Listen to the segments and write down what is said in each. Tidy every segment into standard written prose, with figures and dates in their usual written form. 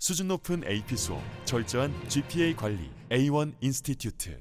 수준 높은 AP 수업, 철저한 GPA 관리, A1 인스티튜트.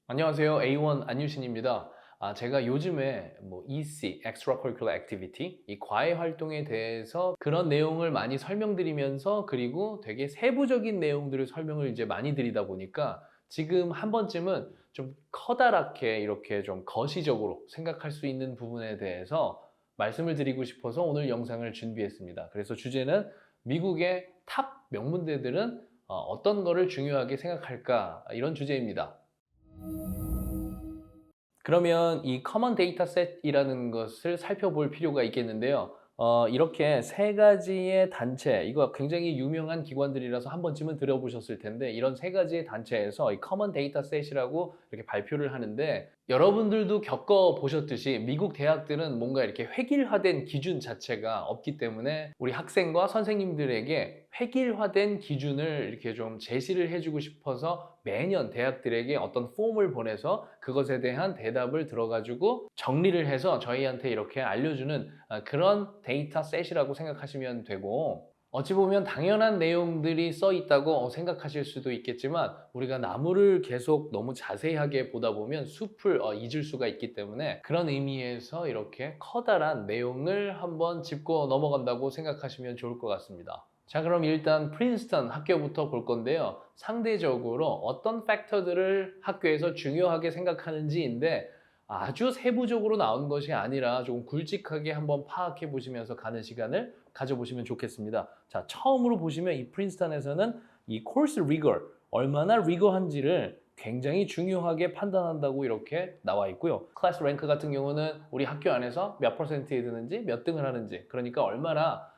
안녕하세요. A1 안유신입니다. 제가 요즘에 EC, Extracurricular Activity, 이 과외 활동에 대해서 그런 내용을 많이 설명드리면서 그리고 되게 세부적인 내용들을 설명을 이제 많이 드리다 보니까 지금 한 번쯤은 좀 커다랗게 이렇게 좀 거시적으로 생각할 수 있는 부분에 대해서 말씀을 드리고 싶어서 오늘 영상을 준비했습니다. 그래서 주제는 미국의 탑 명문대들은 어떤 거를 중요하게 생각할까? 이런 주제입니다. 그러면 이 커먼 데이터셋이라는 것을 살펴볼 필요가 있겠는데요. 이렇게 세 가지의 단체, 이거 굉장히 유명한 기관들이라서 한 번쯤은 들어보셨을 텐데 이런 세 가지의 단체에서 이 커먼 데이터셋이라고 이렇게 발표를 하는데 여러분들도 겪어보셨듯이 미국 대학들은 뭔가 이렇게 획일화된 기준 자체가 없기 때문에 우리 학생과 선생님들에게 획일화된 기준을 이렇게 좀 제시를 해주고 싶어서 매년 대학들에게 어떤 폼을 보내서 그것에 대한 대답을 들어가지고 정리를 해서 저희한테 이렇게 알려주는 그런 데이터셋이라고 생각하시면 되고 어찌 보면 당연한 내용들이 써 있다고 생각하실 수도 있겠지만 우리가 나무를 계속 너무 자세하게 보다 보면 숲을 잊을 수가 있기 때문에 그런 의미에서 이렇게 커다란 내용을 한번 짚고 넘어간다고 생각하시면 좋을 것 같습니다. 자, 그럼 일단 프린스턴 학교부터 볼 건데요. 상대적으로 어떤 팩터들을 학교에서 중요하게 생각하는지인데 아주 세부적으로 나온 것이 아니라 조금 굵직하게 한번 파악해 보시면서 가는 시간을 가져보시면 좋겠습니다. 자, 처음으로 보시면 이 프린스턴에서는 이 코र्स 리거, 얼마나 리거한지를 굉장히 중요하게 판단한다고 이렇게 나와 있고요. 클래스 랭크 같은 경우는 우리 학교 안에서 몇 퍼센트에 드는지, 몇 등을 하는지, 그러니까 얼마나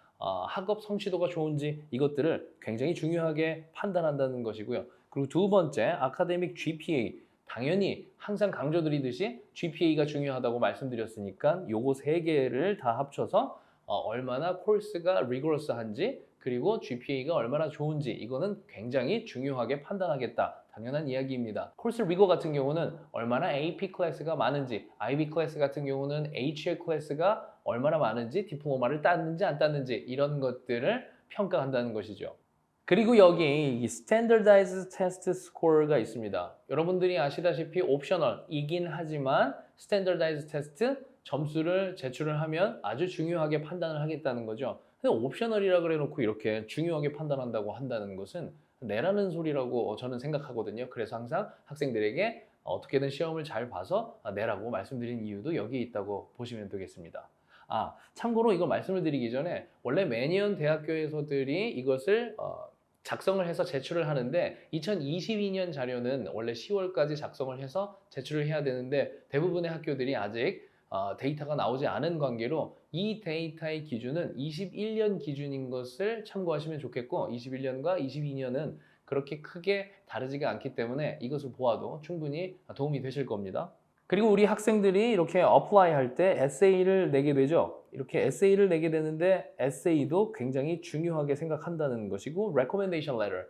학업 성취도가 좋은지 이것들을 굉장히 중요하게 판단한다는 것이고요. 그리고 두 번째, 아카데믹 GPA. 당연히 항상 강조드리듯이 GPA가 중요하다고 말씀드렸으니까 요거 세 개를 다 합쳐서 얼마나 코र्스가 리거러스한지 그리고 GPA가 얼마나 좋은지 이거는 굉장히 중요하게 판단하겠다. 당연한 이야기입니다. 코र्스 리거 같은 경우는 얼마나 AP 클래스가 많은지, IB 클래스 같은 경우는 HL 클래스가 얼마나 많은지, 디플로마를 땄는지 안 땄는지 이런 것들을 평가한다는 것이죠. 그리고 여기 이 Standardized Test Score가 있습니다. 여러분들이 아시다시피 옵셔널이긴 하지만 Standardized Test 점수를 제출을 하면 아주 중요하게 판단을 하겠다는 거죠. 근데 옵셔널이라 그래 놓고 이렇게 중요하게 판단한다고 한다는 것은 내라는 소리라고 저는 생각하거든요. 그래서 항상 학생들에게 어떻게든 시험을 잘 봐서 내라고 말씀드린 이유도 여기에 있다고 보시면 되겠습니다. 참고로 이거 말씀을 드리기 전에 원래 매년 대학교에서들이 이것을 작성을 해서 제출을 하는데 2022년 자료는 원래 10월까지 작성을 해서 제출을 해야 되는데 대부분의 학교들이 아직 데이터가 나오지 않은 관계로 이 데이터의 기준은 21년 기준인 것을 참고하시면 좋겠고 21년과 22년은 그렇게 크게 다르지가 않기 때문에 이것을 보아도 충분히 도움이 되실 겁니다. 그리고 우리 학생들이 이렇게 어플라이 할 때 에세이를 내게 되죠. 이렇게 에세이를 내게 되는데 에세이도 굉장히 중요하게 생각한다는 것이고 recommendation letter,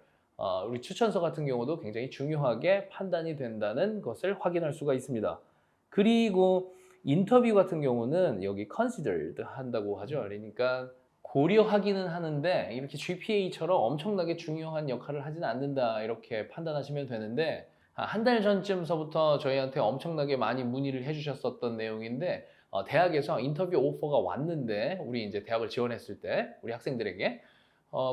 우리 추천서 같은 경우도 굉장히 중요하게 판단이 된다는 것을 확인할 수가 있습니다. 그리고 인터뷰 같은 경우는 여기 considered 한다고 하죠. 그러니까 고려하기는 하는데 이렇게 GPA처럼 엄청나게 중요한 역할을 하지는 않는다 이렇게 판단하시면 되는데 한 달 전쯤서부터 저희한테 엄청나게 많이 문의를 해주셨었던 내용인데 대학에서 인터뷰 오퍼가 왔는데 우리 이제 대학을 지원했을 때 우리 학생들에게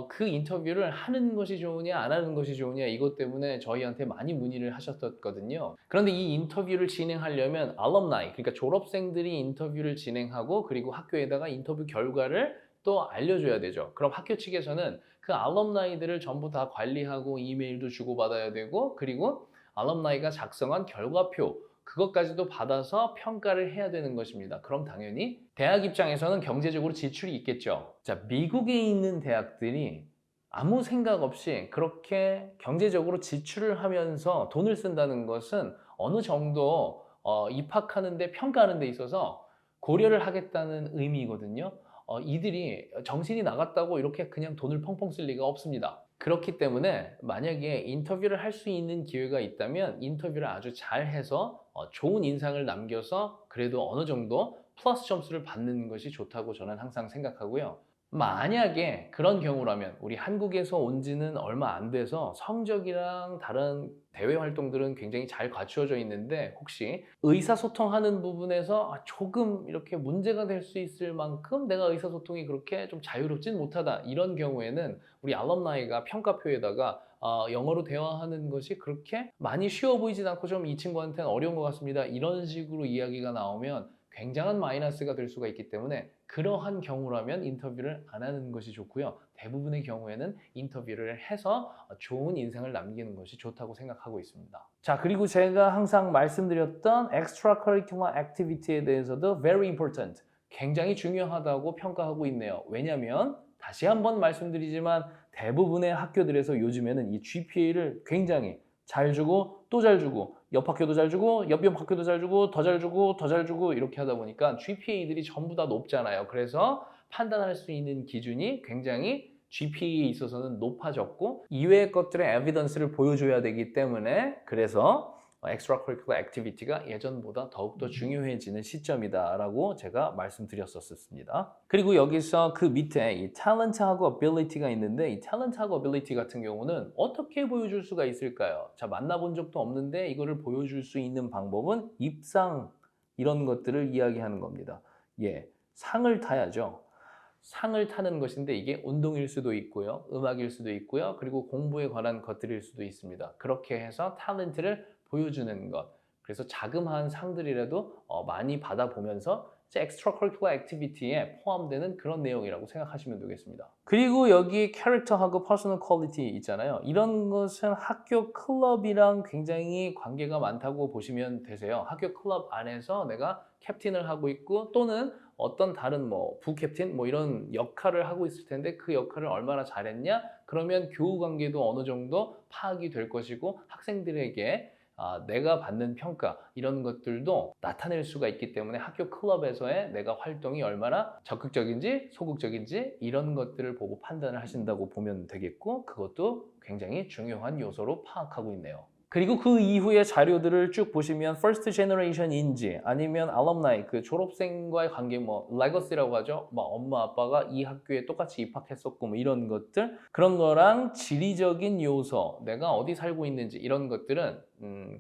그 인터뷰를 하는 것이 좋으냐 안 하는 것이 좋으냐 이것 때문에 저희한테 많이 문의를 하셨었거든요. 그런데 이 인터뷰를 진행하려면 알럼나이 그러니까 졸업생들이 인터뷰를 진행하고 그리고 학교에다가 인터뷰 결과를 또 알려줘야 되죠. 그럼 학교 측에서는 그 알럼나이들을 전부 다 관리하고 이메일도 주고받아야 되고 그리고 알럼나이가 작성한 결과표 그것까지도 받아서 평가를 해야 되는 것입니다. 그럼 당연히 대학 입장에서는 경제적으로 지출이 있겠죠. 자, 미국에 있는 대학들이 아무 생각 없이 그렇게 경제적으로 지출을 하면서 돈을 쓴다는 것은 어느 정도 입학하는데 평가하는 데 있어서 고려를 하겠다는 의미거든요. 이들이 정신이 나갔다고 이렇게 그냥 돈을 펑펑 쓸 리가 없습니다. 그렇기 때문에 만약에 인터뷰를 할 수 있는 기회가 있다면 인터뷰를 아주 잘 해서 좋은 인상을 남겨서 그래도 어느 정도 플러스 점수를 받는 것이 좋다고 저는 항상 생각하고요. 만약에 그런 경우라면 우리 한국에서 온 지는 얼마 안 돼서 성적이랑 다른 대외 활동들은 굉장히 잘 갖추어져 있는데 혹시 의사소통하는 부분에서 조금 이렇게 문제가 될 수 있을 만큼 내가 의사소통이 그렇게 좀 자유롭진 못하다 이런 경우에는 우리 알럼나이가 평가표에다가 영어로 대화하는 것이 그렇게 많이 쉬워 보이진 않고 좀 이 친구한테는 어려운 것 같습니다. 이런 식으로 이야기가 나오면 굉장한 마이너스가 될 수가 있기 때문에 그러한 경우라면 인터뷰를 안 하는 것이 좋고요. 대부분의 경우에는 인터뷰를 해서 좋은 인상을 남기는 것이 좋다고 생각하고 있습니다. 자, 그리고 제가 항상 말씀드렸던 extracurricular activity에 대해서도 very important, 굉장히 중요하다고 평가하고 있네요. 왜냐하면 다시 한번 말씀드리지만 대부분의 학교들에서 요즘에는 이 GPA를 굉장히 잘 주고 또 잘 주고 옆 학교도 잘 주고 옆 학교도 잘 주고 더 잘 주고 더 잘 주고 이렇게 하다 보니까 GPA들이 전부 다 높잖아요. 그래서 판단할 수 있는 기준이 굉장히 GPA에 있어서는 높아졌고 이외의 것들의 에비던스를 보여줘야 되기 때문에 그래서 extracurricular activity가 예전보다 더욱더 중요해지는 시점이다라고 제가 말씀드렸었습니다. 그리고 여기서 그 밑에 이 talent하고 ability가 있는데 이 talent하고 ability 같은 경우는 어떻게 보여줄 수가 있을까요? 자, 만나본 적도 없는데 이거를 보여줄 수 있는 방법은 입상 이런 것들을 이야기하는 겁니다. 예, 상을 타야죠. 상을 타는 것인데 이게 운동일 수도 있고요. 음악일 수도 있고요. 그리고 공부에 관한 것들일 수도 있습니다. 그렇게 해서 탤런트를 보여주는 것. 그래서 자그마한 상들이라도 많이 받아보면서 extracurricular activity에 포함되는 그런 내용이라고 생각하시면 되겠습니다. 그리고 여기 캐릭터하고 퍼스널 퀄리티 있잖아요. 이런 것은 학교 클럽이랑 굉장히 관계가 많다고 보시면 되세요. 학교 클럽 안에서 내가 캡틴을 하고 있고 또는 어떤 다른 뭐 부캡틴 뭐 이런 역할을 하고 있을 텐데 그 역할을 얼마나 잘했냐? 그러면 교우 관계도 어느 정도 파악이 될 것이고 학생들에게 내가 받는 평가 이런 것들도 나타낼 수가 있기 때문에 학교 클럽에서의 내가 활동이 얼마나 적극적인지 소극적인지 이런 것들을 보고 판단을 하신다고 보면 되겠고 그것도 굉장히 중요한 요소로 파악하고 있네요. 그리고 그 이후의 자료들을 쭉 보시면 first generation인지 아니면 alumni 그 졸업생과의 관계 뭐 legacy라고 하죠. 뭐 엄마 아빠가 이 학교에 똑같이 입학했었고 뭐 이런 것들 그런 거랑 지리적인 요소 내가 어디 살고 있는지 이런 것들은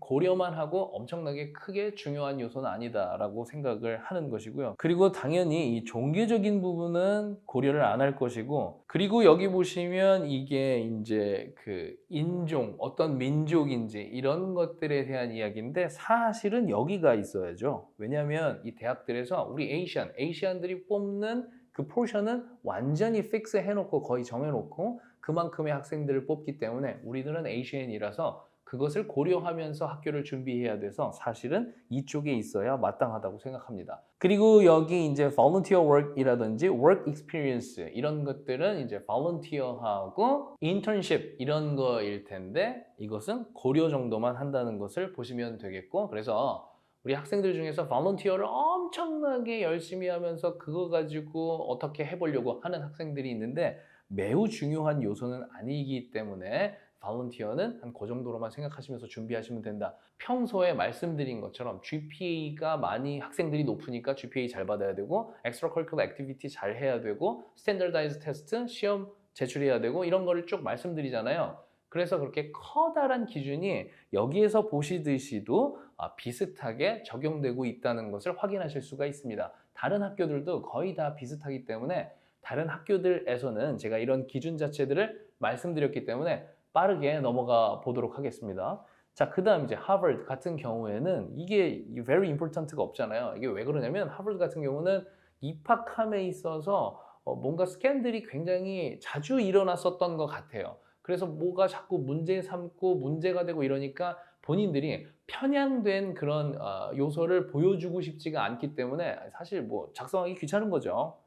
고려만 하고 엄청나게 크게 중요한 요소는 아니다라고 생각을 하는 것이고요. 그리고 당연히 이 종교적인 부분은 고려를 안 할 것이고 그리고 여기 보시면 이게 이제 그 인종 어떤 민족인지 이런 것들에 대한 이야기인데 사실은 여기가 있어야죠. 왜냐하면 이 대학들에서 우리 에이시안들이 뽑는 그 포션은 완전히 픽스 해놓고 거의 정해놓고 그만큼의 학생들을 뽑기 때문에 우리들은 에이시안이라서 그것을 고려하면서 학교를 준비해야 돼서 사실은 이쪽에 있어야 마땅하다고 생각합니다. 그리고 여기 이제 volunteer work이라든지 work experience 이런 것들은 이제 volunteer하고 internship 이런 거일 텐데 이것은 고려 정도만 한다는 것을 보시면 되겠고 그래서 우리 학생들 중에서 volunteer를 엄청나게 열심히 하면서 그거 가지고 어떻게 해보려고 하는 학생들이 있는데 매우 중요한 요소는 아니기 때문에 volunteer는 한 그 정도로만 생각하시면서 준비하시면 된다. 평소에 말씀드린 것처럼 GPA가 많이 학생들이 높으니까 GPA 잘 받아야 되고 extracurricular activity 잘 해야 되고 standardized test 시험 제출해야 되고 이런 거를 쭉 말씀드리잖아요. 그래서 그렇게 커다란 기준이 여기에서 보시듯이도 비슷하게 적용되고 있다는 것을 확인하실 수가 있습니다. 다른 학교들도 거의 다 비슷하기 때문에 다른 학교들에서는 제가 이런 기준 자체들을 말씀드렸기 때문에 빠르게 넘어가 보도록 하겠습니다. 자, 그 다음 이제 하버드 같은 경우에는 이게 very important가 없잖아요. 이게 왜 그러냐면 하버드 같은 경우는 입학함에 있어서 뭔가 스캔들이 굉장히 자주 일어났었던 것 같아요. 그래서 뭐가 자꾸 문제 삼고 문제가 되고 이러니까 본인들이 편향된 그런 요소를 보여주고 싶지가 않기 때문에 사실 뭐 작성하기 귀찮은 거죠.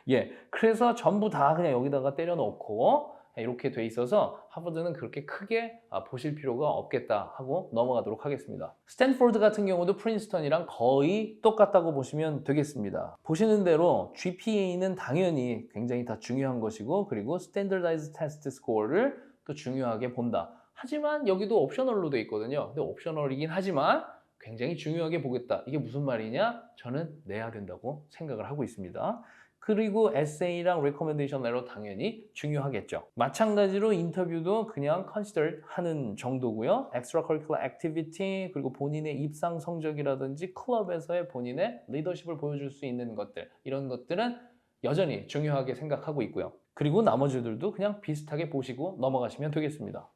예, 그래서 전부 다 그냥 여기다가 때려놓고 이렇게 돼 있어서 하버드는 그렇게 크게 보실 필요가 없겠다 하고 넘어가도록 하겠습니다. 스탠포드 같은 경우도 프린스턴이랑 거의 똑같다고 보시면 되겠습니다. 보시는 대로 GPA는 당연히 굉장히 다 중요한 것이고 그리고 Standardized Test Score를 또 중요하게 본다. 하지만 여기도 옵셔널로 돼 있거든요. 근데 옵셔널이긴 하지만 굉장히 중요하게 보겠다. 이게 무슨 말이냐? 저는 내야 된다고 생각을 하고 있습니다. 그리고 에세이랑 recommendation letter 당연히 중요하겠죠. 마찬가지로 인터뷰도 그냥 considered 하는 정도고요. extracurricular activity 그리고 본인의 입상 성적이라든지 클럽에서의 본인의 리더십을 보여줄 수 있는 것들 이런 것들은 여전히 중요하게 생각하고 있고요. 그리고 나머지들도 그냥 비슷하게 보시고 넘어가시면 되겠습니다.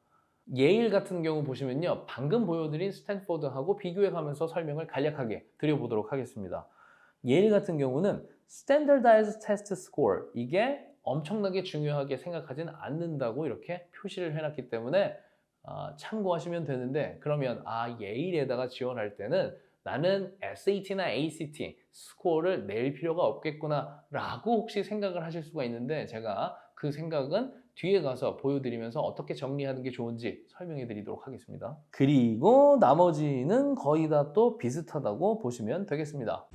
예일 같은 경우 보시면요. 방금 보여드린 스탠포드하고 비교해가면서 설명을 간략하게 드려보도록 하겠습니다. 예일 같은 경우는 Standardized Test Score 이게 엄청나게 중요하게 생각하진 않는다고 이렇게 표시를 해놨기 때문에 참고하시면 되는데 그러면 예일에다가 지원할 때는 나는 SAT나 ACT 스코어를 낼 필요가 없겠구나 라고 혹시 생각을 하실 수가 있는데 제가 그 생각은 뒤에 가서 보여드리면서 어떻게 정리하는 게 좋은지 설명해 드리도록 하겠습니다. 그리고 나머지는 거의 다 또 비슷하다고 보시면 되겠습니다.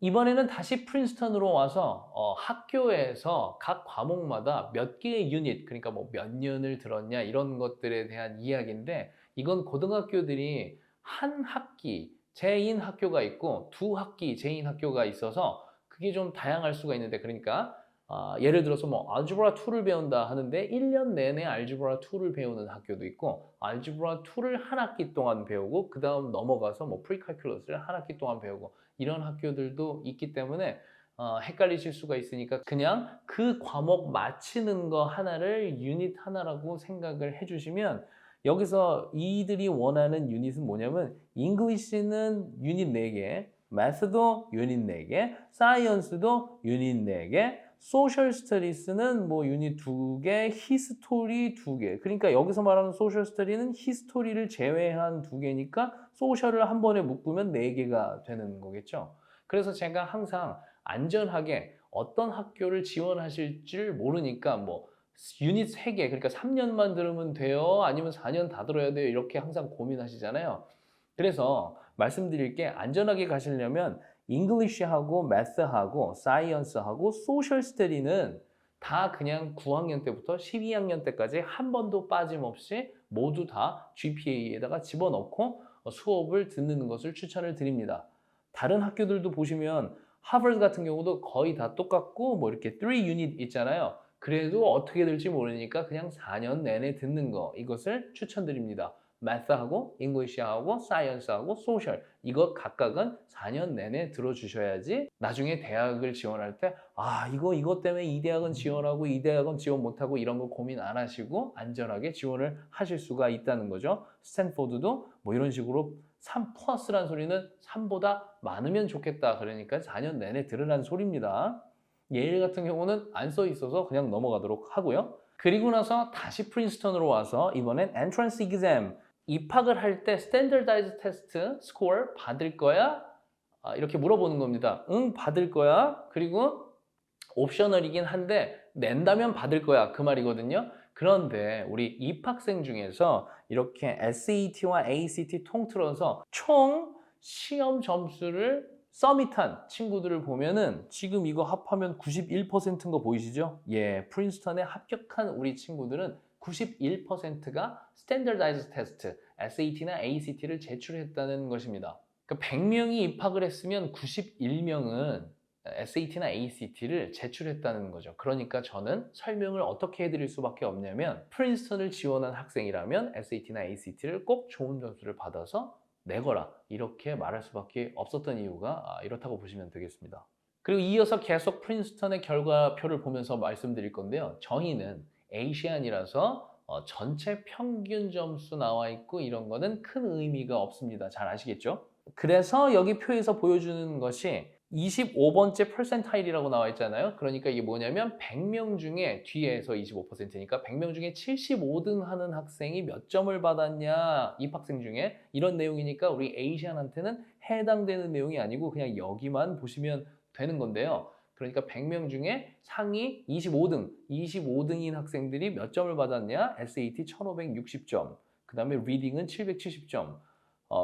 이번에는 다시 프린스턴으로 와서 학교에서 각 과목마다 몇 개의 유닛, 그러니까 뭐 몇 년을 들었냐 이런 것들에 대한 이야기인데 이건 고등학교들이 한 학기 제인 학교가 있고 두 학기 제인 학교가 있어서 그게 좀 다양할 수가 있는데 그러니까 예를 들어서 뭐 알gebra 2를 배운다 하는데 1년 내내 알gebra 2를 배우는 학교도 있고 알gebra 2를 한 학기 동안 배우고 그 다음 넘어가서 뭐 프리칼큘러스를 한 학기 동안 배우고 이런 학교들도 있기 때문에 헷갈리실 수가 있으니까 그냥 그 과목 마치는 거 하나를 유닛 하나라고 생각을 해주시면 여기서 이들이 원하는 유닛은 뭐냐면 잉글리시는 유닛 4개, 매스도 유닛 4개, 사이언스도 유닛 4개, 소셜 스터디스는 뭐 유닛 2개, 히스토리 2개. 그러니까 여기서 말하는 소셜 스터디는 히스토리를 제외한 2개니까 소셜을 한 번에 묶으면 4개가 되는 거겠죠. 그래서 제가 항상 안전하게 어떤 학교를 지원하실 줄 모르니까 뭐 유닛 3개, 그러니까 3년만 들으면 돼요? 아니면 4년 다 들어야 돼요? 이렇게 항상 고민하시잖아요. 그래서 말씀드릴 게 안전하게 가시려면 잉글리시하고 매스하고 사이언스하고 소셜 스터디는 다 그냥 9학년 때부터 12학년 때까지 한 번도 빠짐없이 모두 다 GPA에다가 집어넣고 수업을 듣는 것을 추천을 드립니다. 다른 학교들도 보시면 하버드 같은 경우도 거의 다 똑같고 뭐 이렇게 3 유닛 있잖아요. 그래도 어떻게 될지 모르니까 그냥 4년 내내 듣는 거 이것을 추천드립니다. 매스하고 잉글리시하고 사이언스하고 소셜 이거 각각은 4년 내내 들어주셔야지 나중에 대학을 지원할 때 이것 때문에 이 대학은 지원하고 이 대학은 지원 못하고 이런 거 고민 안 하시고 안전하게 지원을 하실 수가 있다는 거죠. 스탠포드도 뭐 이런 식으로 3 플러스란 소리는 3보다 많으면 좋겠다 그러니까 4년 내내 들으라는 소리입니다. 예일 같은 경우는 안 써 있어서 그냥 넘어가도록 하고요. 그리고 나서 다시 프린스턴으로 와서 이번엔 엔트런스 exam 입학을 할 때 스탠더다이즈 테스트 스코어 받을 거야? 이렇게 물어보는 겁니다. 응, 받을 거야. 그리고 옵셔널이긴 한데 낸다면 받을 거야. 그 말이거든요. 그런데 우리 입학생 중에서 이렇게 SAT와 ACT 통틀어서 총 시험 점수를 서밋한 친구들을 보면은 지금 이거 합하면 91%인 거 보이시죠? 예, 프린스턴에 합격한 우리 친구들은 91%가 스탠더다이즈 테스트, SAT나 ACT를 제출했다는 것입니다. 그러니까 100명이 입학을 했으면 91명은 SAT나 ACT를 제출했다는 거죠. 그러니까 저는 설명을 어떻게 해드릴 수밖에 없냐면 프린스턴을 지원한 학생이라면 SAT나 ACT를 꼭 좋은 점수를 받아서 내거라 이렇게 말할 수밖에 없었던 이유가 이렇다고 보시면 되겠습니다. 그리고 이어서 계속 프린스턴의 결과표를 보면서 말씀드릴 건데요. 저희는 에이시안이라서 전체 평균 점수 나와 있고 이런 거는 큰 의미가 없습니다. 잘 아시겠죠? 그래서 여기 표에서 보여주는 것이 25번째 퍼센타일이라고 나와 있잖아요. 그러니까 이게 뭐냐면 100명 중에 뒤에서 25%니까 100명 중에 75등 하는 학생이 몇 점을 받았냐 입학생 중에 이런 내용이니까 우리 에이시안한테는 해당되는 내용이 아니고 그냥 여기만 보시면 되는 건데요. 그러니까 100명 중에 상위 25등인 학생들이 몇 점을 받았냐? SAT 1560점, 그 다음에 리딩은 770점,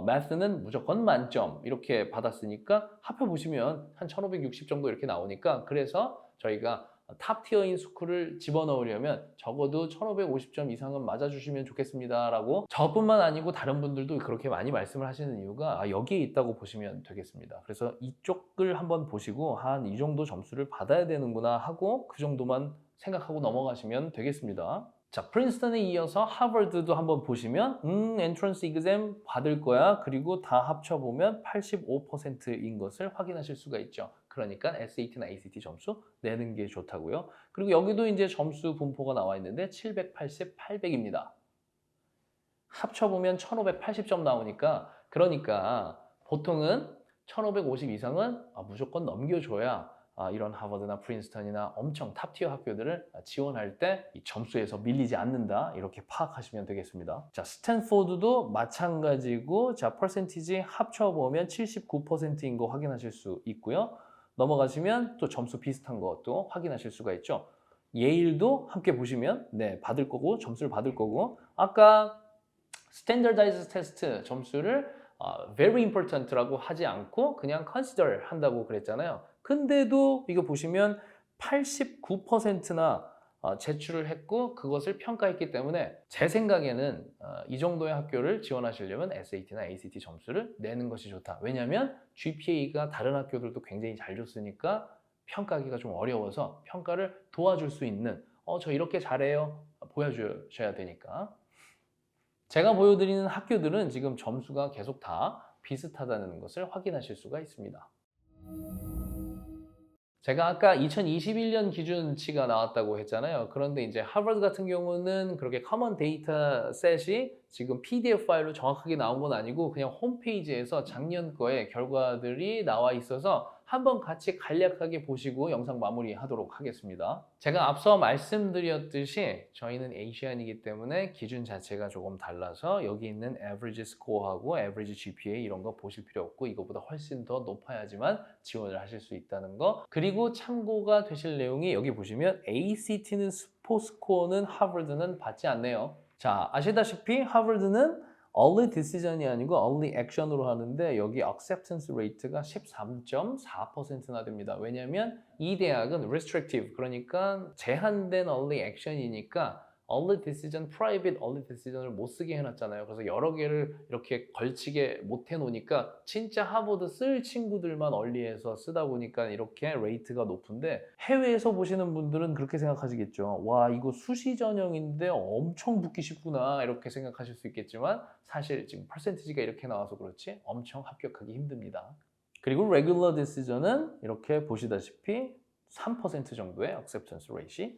매스는 무조건 만점 이렇게 받았으니까 합해보시면 한 1560 정도 이렇게 나오니까 그래서 저희가 탑 티어인 스쿨을 집어넣으려면 적어도 1550점 이상은 맞아주시면 좋겠습니다 라고 저뿐만 아니고 다른 분들도 그렇게 많이 말씀을 하시는 이유가 여기에 있다고 보시면 되겠습니다. 그래서 이쪽을 한번 보시고 한 이 정도 점수를 받아야 되는구나 하고 그 정도만 생각하고 넘어가시면 되겠습니다. 자, 프린스턴에 이어서 하버드도 한번 보시면 엔트런스 이그잼 받을 거야. 그리고 다 합쳐보면 85%인 것을 확인하실 수가 있죠. 그러니까 SAT나 ACT 점수 내는 게 좋다고요. 그리고 여기도 이제 점수 분포가 나와 있는데 780, 800입니다. 합쳐보면 1580점 나오니까 그러니까 보통은 1550 이상은 무조건 넘겨줘야 이런 하버드나 프린스턴이나 엄청 탑티어 학교들을 지원할 때 이 점수에서 밀리지 않는다 이렇게 파악하시면 되겠습니다. 자, 스탠포드도 마찬가지고 자, 퍼센티지 합쳐보면 79%인 거 확인하실 수 있고요. 넘어가시면 또 점수 비슷한 것도 확인하실 수가 있죠. 예일도 함께 보시면 네, 받을 거고 점수를 받을 거고 아까 스탠더다이즈 테스트 점수를 very important라고 하지 않고 그냥 consider 한다고 그랬잖아요. 근데도 이거 보시면 89%나 제출을 했고 그것을 평가했기 때문에 제 생각에는 이 정도의 학교를 지원하시려면 SAT나 ACT 점수를 내는 것이 좋다. 왜냐하면 GPA가 다른 학교들도 굉장히 잘 줬으니까 평가하기가 좀 어려워서 평가를 도와줄 수 있는 저 이렇게 잘해요 보여주셔야 되니까. 제가 보여드리는 학교들은 지금 점수가 계속 다 비슷하다는 것을 확인하실 수가 있습니다. 제가 아까 2021년 기준치가 나왔다고 했잖아요. 그런데 이제 하버드 같은 경우는 그렇게 커먼 데이터 셋이 지금 PDF 파일로 정확하게 나온 건 아니고 그냥 홈페이지에서 작년 거에 결과들이 나와 있어서 한번 같이 간략하게 보시고 영상 마무리하도록 하겠습니다. 제가 앞서 말씀드렸듯이 저희는 아시안이기 때문에 기준 자체가 조금 달라서 여기 있는 average score하고 average GPA 이런 거 보실 필요 없고 이거보다 훨씬 더 높아야지만 지원을 하실 수 있다는 거. 그리고 참고가 되실 내용이 여기 보시면 ACT는 스포스코어는 하버드는 받지 않네요. 자, 아시다시피 하버드는 early decision이 아니고 early action으로 하는데 여기 acceptance rate가 13.4%나 됩니다. 왜냐하면 이 대학은 restrictive, 그러니까 제한된 early action이니까 early decision, private early decision을 못 쓰게 해놨잖아요. 그래서 여러 개를 이렇게 걸치게 못 해놓으니까 진짜 하버드 쓸 친구들만 early해서 쓰다 보니까 이렇게 레이트가 높은데 해외에서 보시는 분들은 그렇게 생각하시겠죠. 와, 이거 수시 전형인데 엄청 붙기 쉽구나 이렇게 생각하실 수 있겠지만 사실 지금 퍼센티지가 이렇게 나와서 그렇지 엄청 합격하기 힘듭니다. 그리고 regular decision은 이렇게 보시다시피 3% 정도의 acceptance rate이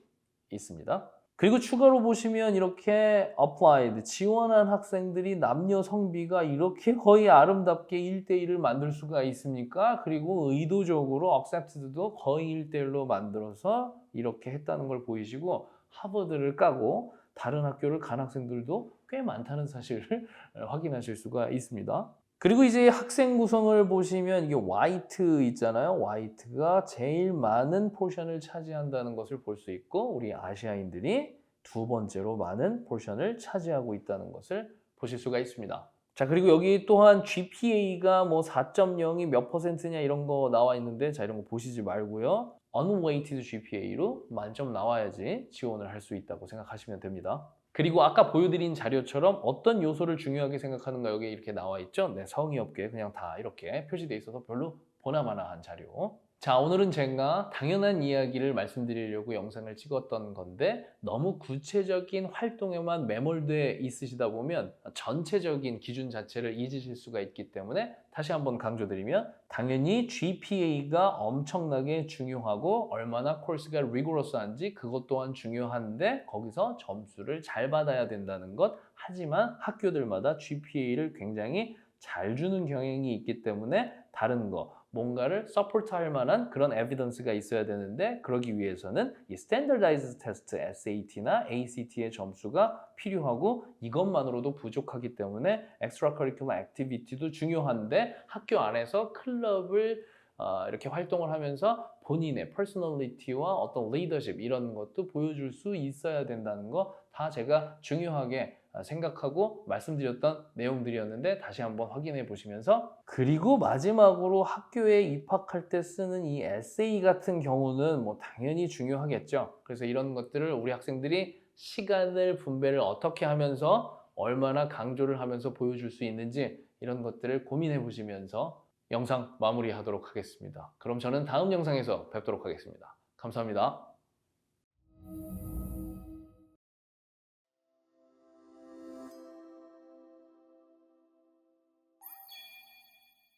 있습니다. 그리고 추가로 보시면 이렇게 applied, 지원한 학생들이 남녀 성비가 이렇게 거의 아름답게 1대1을 만들 수가 있습니까? 그리고 의도적으로 accepted도 거의 1대1로 만들어서 이렇게 했다는 걸 보이시고 하버드를 까고 다른 학교를 간 학생들도 꽤 많다는 사실을 확인하실 수가 있습니다. 그리고 이제 학생 구성을 보시면 이게 화이트 있잖아요. 화이트가 제일 많은 포션을 차지한다는 것을 볼 수 있고 우리 아시아인들이 두 번째로 많은 포션을 차지하고 있다는 것을 보실 수가 있습니다. 자, 그리고 여기 또한 GPA가 뭐 4.0이 몇 퍼센트냐 이런 거 나와 있는데 자, 이런 거 보시지 말고요. unweighted GPA로 만점 나와야지 지원을 할 수 있다고 생각하시면 됩니다. 그리고 아까 보여드린 자료처럼 어떤 요소를 중요하게 생각하는가 여기 이렇게 나와 있죠. 네, 성의 없게 그냥 다 이렇게 표시되어 있어서 별로 보나마나한 자료. 자, 오늘은 제가 당연한 이야기를 말씀드리려고 영상을 찍었던 건데 너무 구체적인 활동에만 매몰돼 있으시다 보면 전체적인 기준 자체를 잊으실 수가 있기 때문에 다시 한번 강조드리면 당연히 GPA가 엄청나게 중요하고 얼마나 코र्스가 rigorous한지 그것 또한 중요한데 거기서 점수를 잘 받아야 된다는 것. 하지만 학교들마다 GPA를 굉장히 잘 주는 경향이 있기 때문에 다른 거 뭔가를 서포트할 만한 그런 에비던스가 있어야 되는데 그러기 위해서는 이 스탠더다이즈 테스트 SAT나 ACT의 점수가 필요하고 이것만으로도 부족하기 때문에 엑스트라 커리큘럼 액티비티도 중요한데 학교 안에서 클럽을 이렇게 활동을 하면서 본인의 퍼스널리티와 어떤 리더십 이런 것도 보여줄 수 있어야 된다는 거 다 제가 중요하게 생각하고 말씀드렸던 내용들이었는데 다시 한번 확인해 보시면서, 그리고 마지막으로 학교에 입학할 때 쓰는 이 에세이 같은 경우는 뭐 당연히 중요하겠죠. 그래서 이런 것들을 우리 학생들이 시간을 분배를 어떻게 하면서 얼마나 강조를 하면서 보여줄 수 있는지 이런 것들을 고민해 보시면서 영상 마무리하도록 하겠습니다. 그럼 저는 다음 영상에서 뵙도록 하겠습니다. 감사합니다.